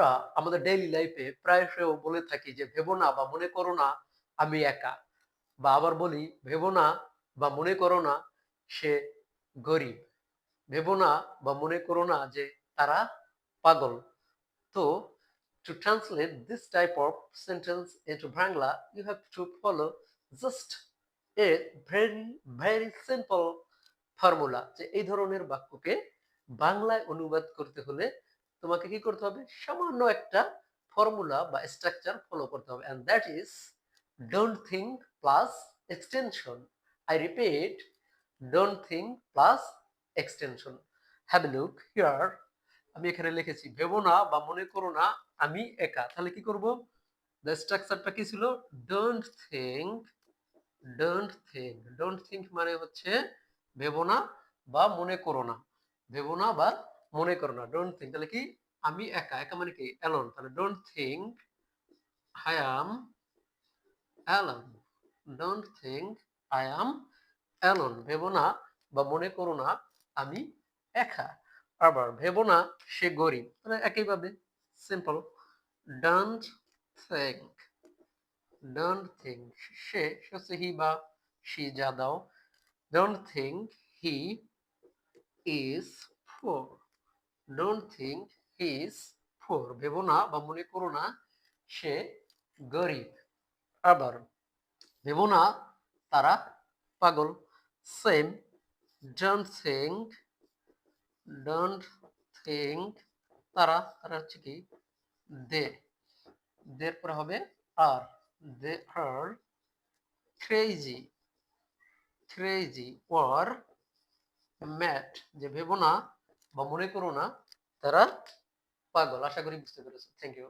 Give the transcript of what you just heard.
আমরা আমাদের ডেইলি লাইফে প্রায়শই বলে থাকি যে ভেবো না বা মনে করো না আমি একা, বা আবার বলি ভেবো না বা মনে করো না সে গরিব, ভেবো না বা মনে করো না যে তারা পাগল। তো to translate this type of sentence into Bangla, you have to follow just a very very simple formula. যে এই ধরনের বাক্যকে বাংলায় অনুবাদ করতে হলে তোমাকে কি করতে হবে? সামান্য একটা ফর্মুলা বা স্ট্রাকচার ফলো করতে হবে, and that is don't think plus extension. I repeat, don't think plus extension. Have a look here. আমি এখানে লিখেছি ভেবো না বা মনে করো না আমি একা। তাহলে কি করব? দ্য স্ট্রাকচারটা কি ছিল? Don't think, don't think, don't think মানে হচ্ছে ভেবো না বা মনে করো না, ভেবো না বা মনে করো না, ডোন্ট থিংক। তাহলে কি? আমি একা, একা মানে কি? অ্যালোন। তাহলে don't think I am alone, don't think I am alone. ভেবো না বা মনে করো না আমি একা। আবার ভেবো না সে গরিব, মানে একইভাবে simple. Don't think, don't think সে, সে হচ্ছে হি বা শি, যা দাও। Don't think he is poor, don't think he is poor. ভেবো না বা মনে করো না সে গরিব। আবার ভেবো না তারা পাগল, same. Don't think, don't think তারা, তারা হচ্ছে কি? দে, দের পরে হবে আর, দে আর ক্রেজি, ক্রেজি অর ম্যাড। যে ভেবো না বা মনে করো না তারা পাগল। আশা করি বুঝতে পেরেছো। Thank you.